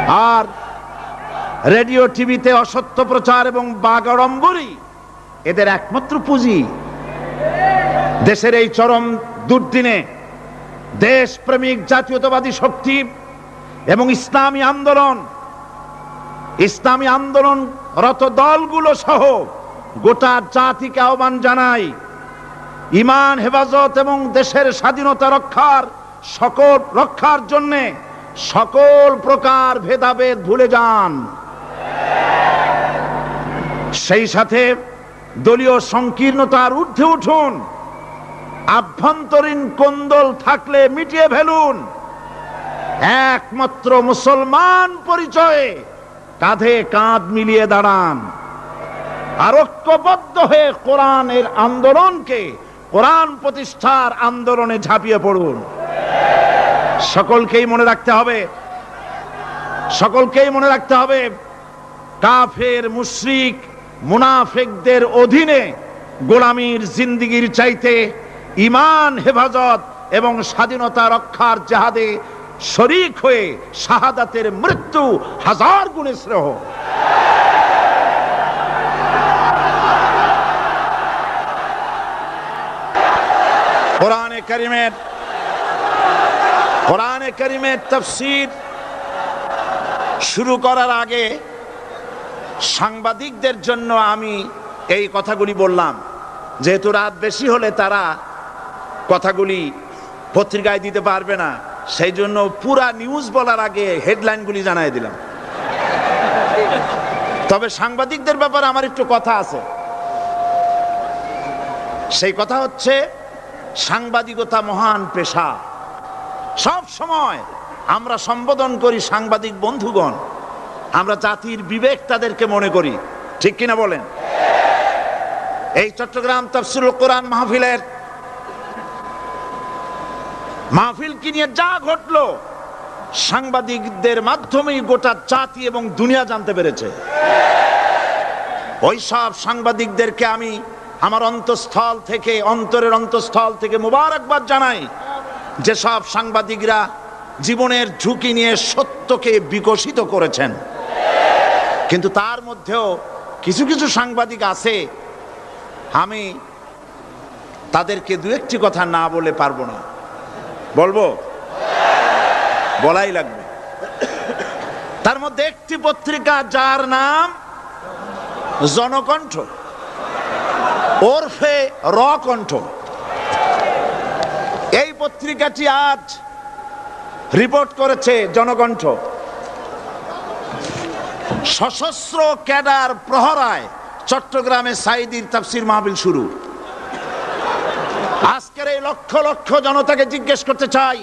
আর radio টিভিতে অসত্য প্রচার এবং বাগাড়ম্বরই এদের একমাত্র পুঁজি। দেশের এই চরম দুর্দিনে দেশপ্রেমিক জাতীয়তাবাদী শক্তি এবং ইসলামী আন্দোলনরত দলগুলো সহ গোটা জাতিকে আহ্বান জানাই, ঈমান হেফাজত এবং দেশের স্বাধীনতা রক্ষার জন্য সকল প্রকার ভেদাভেদ ভুলে যান। সেই সাথে দলীয় সংকীর্ণতার ঊর্ধ্বে উঠুন। আভ্যন্তরীণ কোন্দল থাকলে মিটিয়ে ফেলুন। একমাত্র মুসলমান পরিচয়ে কাঁধে কাঁধ মিলিয়ে দাঁড়ান। আর ঐক্যবদ্ধ হয়ে কোরআনের আন্দোলনকে, কোরআন প্রতিষ্ঠার আন্দোলনে ঝাঁপিয়ে পড়ুন। সকলকেই মনে রাখতে হবে কাফের, মুশরিক, মুনাফিকদের অধীনে গোলামীর জিন্দেগির চাইতে ঈমান হেফাজত এবং স্বাধীনতা রক্ষার জিহাদে শরীক হয়ে শাহাদাতের মৃত্যু হাজার গুণে শ্রেয়। কোরআনে কারীমের তাফসীর শুরু করার আগে সাংবাদিকদের জন্য আমি এই কথাগুলি বললাম, যেহেতু রাত বেশি হলে তারা কথাগুলি পত্রিকায় দিতে পারবে না, সেই জন্য পুরা নিউজ বলার আগে হেডলাইনগুলি জানাই দিলাম। তবে সাংবাদিকদের ব্যাপারে আমার একটু কথা আছে। সেই কথা হচ্ছে, সাংবাদিকতা মহান পেশা। সব সময় আমরা সম্বোধন করি সাংবাদিক বন্ধুগণ, আমরা জাতির বিবেক তাদেরকে মনে করি, ঠিক কিনা বলেন? এই চট্টগ্রাম তাফসীরুল কোরআন মাহফিল কি নিয়ে যা ঘটলো, সাংবাদিকদের মাধ্যমেই গোটা জাতি এবং দুনিয়া জানতে পেরেছে। ওই সব সাংবাদিকদেরকে আমি আমার অন্তরের অন্তঃস্থল থেকে মোবারকবাদ জানাই, যেসব সাংবাদিকরা জীবনের ঝুঁকি নিয়ে সত্যকে বিকশিত করেছেন। কিন্তু তার মধ্যেও কিছু কিছু সাংবাদিক আছে, আমি তাদেরকে দু একটি কথা না বলে পারবো না। বলবো? বলাই লাগবে। তার মধ্যে একটি পত্রিকা, যার নাম জনকণ্ঠ ওরফে রকণ্ঠ, এই পত্রিকাটি আজ রিপোর্ট করেছে, জনকণ্ঠ, সশস্ত্র ক্যাডার প্রহরায় চট্টগ্রামে সাঈদীর তাফসীর মাহফিল শুরু। আজকের এই লক্ষ লক্ষ জনতাকে জিজ্ঞেস করতে চাই,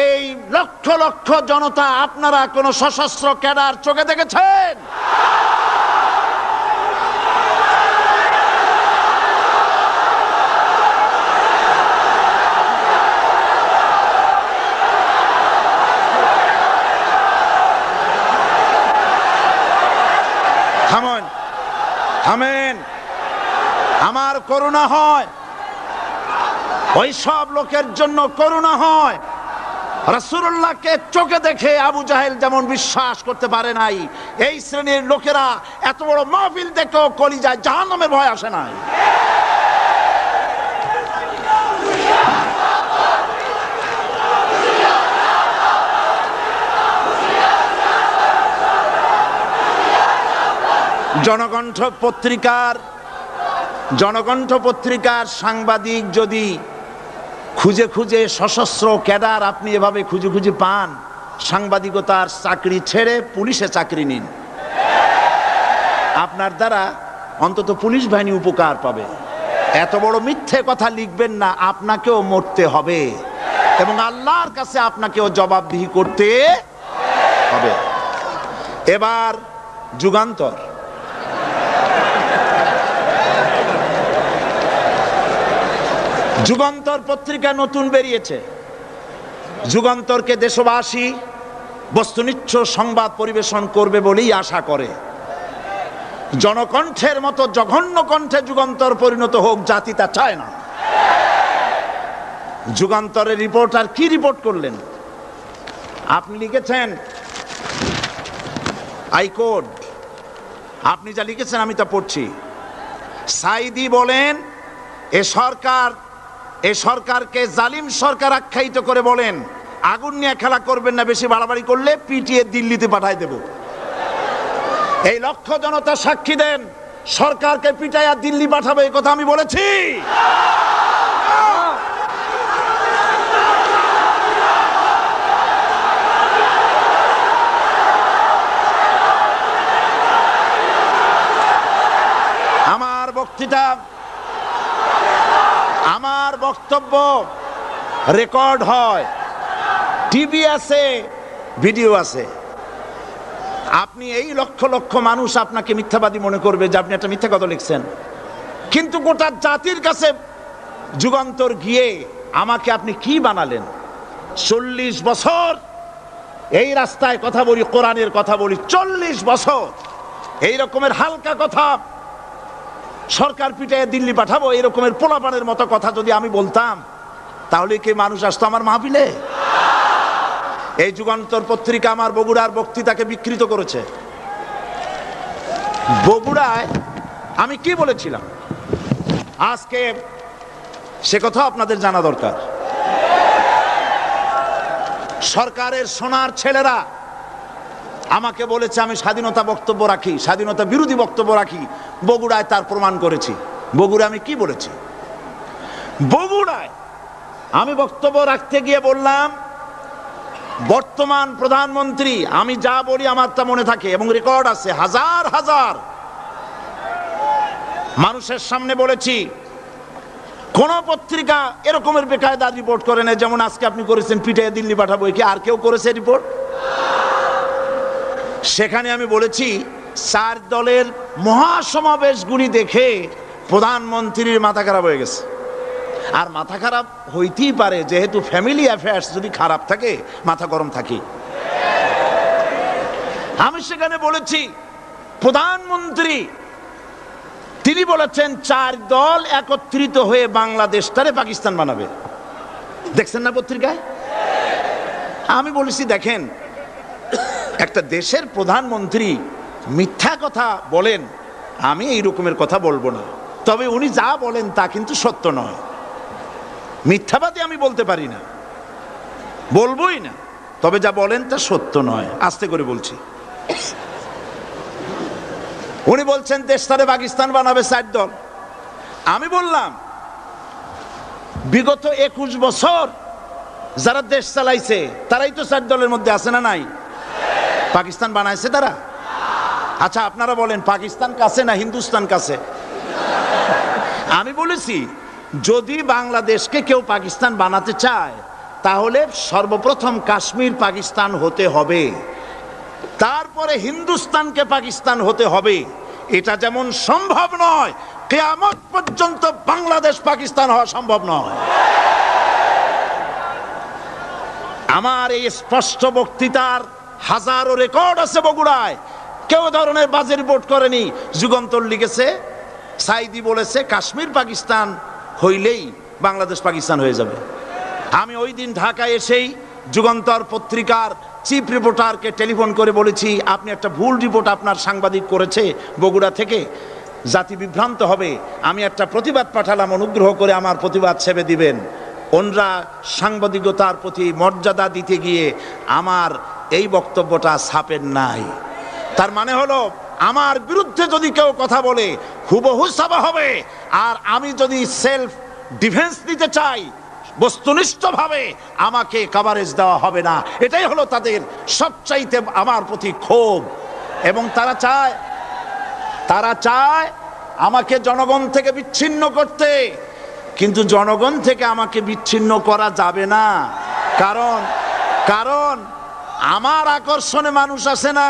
এই লক্ষ লক্ষ জনতা আপনারা কোন সশস্ত্র ক্যাডার চোখে দেখেছেন? থামেন। আমার করুণা হয়, ওই সব লোকের জন্য করুণা হয়। রাসূলুল্লাহকে চোখে দেখে আবু জাহেল যেমন বিশ্বাস করতে পারে নাই, এই শ্রেণীর লোকেরা এত বড় মাহফিল দেখেও কলিজায় জাহান্নামের ভয় আসে নাই। জনকণ্ঠ পত্রিকার সাংবাদিক যদি খুঁজে খুঁজে সশস্ত্র ক্যাডার আপনি এভাবে খুঁজে খুঁজে পান, সাংবাদিকতার চাকরি ছেড়ে পুলিশে চাকরি নিন। আপনার দ্বারা অন্তত পুলিশ বাহিনী উপকার পাবে। এত বড় মিথ্যে কথা লিখবেন না, আপনাকেও মরতে হবে এবং আল্লাহর কাছে আপনাকেও জবাবদিহি করতে হবে। এবার যুগান্তর পত্রিকা নতুন বেরিয়েছে। যুগান্তরকে দেশবাসী বস্তুনিষ্ঠ সংবাদ পরিবেশন করবে বলেই আশা করে। জনকণ্ঠের মতো জঘন্য কণ্ঠে যুগান্তর পরিণত হোক, জাতি তা চায় না। যুগান্তরের রিপোর্টার কি রিপোর্ট করলেন? আপনি লিখেছেন আই কোড, আপনি যা লিখেছেন আমি তা পড়ছি। সাইদি বলেন এ সরকারকে জালিম সরকার আখ্যায়িত করে বলেন, আগুন নিয়ে খেলা করবেন না, বেশি বাড়াবাড়ি করলে পিটিয়ে দিল্লিতে পাঠায় দেব। এই লক্ষ জনতা সাক্ষী দেন, সরকারকে পিটাইয়া দিল্লি পাঠাবে এই কথা আমি বলেছি। আমার বক্তব্য রেকর্ড হয়, টিভি আছে, ভিডিও আছে। আপনি এই লক্ষ লক্ষ মানুষ আপনাকে মিথ্যাবাদী মনে করবে যে আপনি একটা মিথ্যা কথা লিখছেন, কিন্তু গোটা জাতির কাছে যুগান্তর গিয়ে আমাকে আপনি কি বানালেন? 40 বছর এই রাস্তায় কথা বলি, কোরআনের কথা বলি, 40 বছর এই রকমের হালকা কথা, সরকার পিটায় দিল্লি পাঠাবো এই রকমের পোলাপানের মতো কথা যদি আমি বলতাম, তাহলে কি মানুষ আসতো আমার মাহফিলে? এই যুগান্তর পত্রিকা আমার বগুড়ার বক্তৃতাকে বিকৃত করেছে। বগুড়ায় আমি কি বলেছিলাম আজকে সে কথা আপনাদের জানা দরকার। সরকারের সোনার ছেলেরা আমাকে বলেছে আমি স্বাধীনতা বক্তব্য রাখি, স্বাধীনতা বিরোধী বক্তব্য রাখি। বগুড়ায় তার প্রমাণ করেছি। বগুড়া আমি কি বলেছি? বগুড়ায় আমি বক্তব্য রাখতে গিয়ে বললাম, বর্তমান প্রধানমন্ত্রী, আমি যা বলি আমার তা মনে থাকে এবং রেকর্ড আছে, হাজার হাজার মানুষের সামনে বলেছি। কোন পত্রিকা এরকমের বেকায়দা রিপোর্ট করে না যেমন আজকে আপনি করেছেন, পিটাইয়া দিল্লি পাঠাবো। কি আর কেউ করেছে রিপোর্ট? সেখানে আমি বলেছি 4 দলের মহাসমাবেশগুলি দেখে প্রধানমন্ত্রীর মাথা খারাপ হয়ে গেছে। আর মাথা খারাপ হইতেই পারে, যেহেতু ফ্যামিলি অ্যাফেয়ার্স যদি খারাপ থাকে মাথা গরম থাকে। আমি সেখানে বলেছি প্রধানমন্ত্রী তিনি বলেছেন 4 দল একত্রিত হয়ে বাংলাদেশটারে পাকিস্তান বানাবে। দেখছেন না পত্রিকায়? আমি বলেছি দেখেন, একটা দেশের প্রধানমন্ত্রী মিথ্যা কথা বলেন, আমি এই রকমের কথা বলবো না, তবে উনি যা বলেন তা কিন্তু সত্য নয়। মিথ্যাবাদী আমি বলতে পারি না, বলবোই না, তবে যা বলেন তা সত্য নয়। আস্তে করে বলছি। উনি বলছেন দেশটারে পাকিস্তান বানাবে 4 দল। আমি বললাম বিগত 21 বছর যারা দেশ চালাইছে তারাই তো 4 দলের মধ্যে আছে না নাই? পাকিস্তান বানাইছে তারা? আচ্ছা আপনারা বলেন পাকিস্তান কাছে না হিন্দুস্তান কাছে? আমি বলেছি যদি বাংলাদেশকে কেউ পাকিস্তান বানাতে চায় তাহলে সর্বপ্রথম কাশ্মীর পাকিস্তান হতে হবে, তারপরে হিন্দুস্তানকে পাকিস্তান হতে হবে। এটা যেমন সম্ভব নয়, কিয়ামত পর্যন্ত বাংলাদেশ পাকিস্তান হওয়া সম্ভব নয়। আমার এই স্পষ্ট বক্তৃতার হাজারো রেকর্ড আছে বগুড়ায়। কেউ ধরনের বাজে রিপোর্ট করেনি। যুগান্তর লিখেছে, সাইদি বলেছে কাশ্মীর পাকিস্তান হইলেই বাংলাদেশ পাকিস্তান হয়ে যাবে। আমি ওই দিন ঢাকায় এসেই যুগান্তর পত্রিকার চিফ রিপোর্টারকে টেলিফোন করে বলেছি আপনি একটা ভুল রিপোর্ট আপনার সাংবাদিক করেছে বগুড়া থেকে, জাতি বিভ্রান্ত হবে। আমি একটা প্রতিবাদ পাঠালাম, অনুগ্রহ করে আমার প্রতিবাদ ছেপে দিবেন। ওনরা সাংবাদিকতার প্রতি মর্যাদা দিতে গিয়ে আমার এই বক্তব্যটা ছাপেন নাই। তার মানে হলো আমার বিরুদ্ধে যদি কেউ কথা বলে হুবহু ছাপা হবে, আর আমি যদি সেলফ ডিফেন্স দিতে চাই বস্তুনিষ্ঠভাবে আমাকে কভারেজ দেওয়া হবে না। এটাই হলো তাদের সবচাইতে আমার প্রতি ক্ষোভ। এবং তারা চায় আমাকে জনগণ থেকে বিচ্ছিন্ন করতে, কিন্তু জনগণ থেকে আমাকে বিচ্ছিন্ন করা যাবে না। কারণ আমার আকর্ষণে মানুষ আসে না,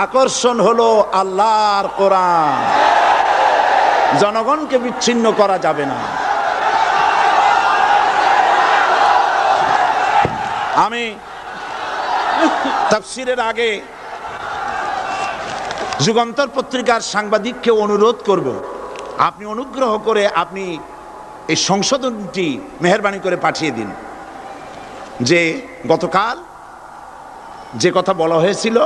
আকর্ষণ হলো আল্লাহর কোরআন। জনগণকে বিচ্ছিন্ন করা যাবে না। আমি তাফসীরের আগে যুগান্তর পত্রিকার সাংবাদিককে অনুরোধ করব, আপনি অনুগ্রহ করে আপনি এই সংশোধনটি মেহেরবানি করে পাঠিয়ে দিন যে গতকাল যে কথা বলা হয়েছিল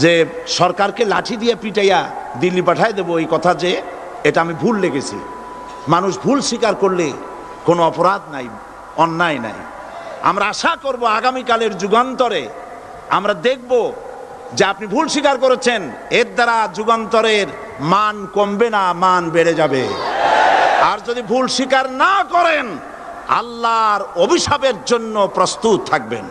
যে সরকারকে লাঠি দিয়ে পিটাইয়া দিল্লি পাঠায় দেবো, এই কথা যে এটা আমি ভুল লেগেছি। মানুষ ভুল স্বীকার করলে কোনো অপরাধ নাই, অন্যায় নাই। আমরা আশা করব আগামীকালের যুগান্তরে আমরা দেখব যে আপনি ভুল স্বীকার করেছেন, এর দ্বারা যুগান্তরের মান কমবে না, মান বেড়ে যাবে। আর যদি ভুল স্বীকার না করেন, আল্লাহর অভিশাপের জন্য প্রস্তুত থাকবেন।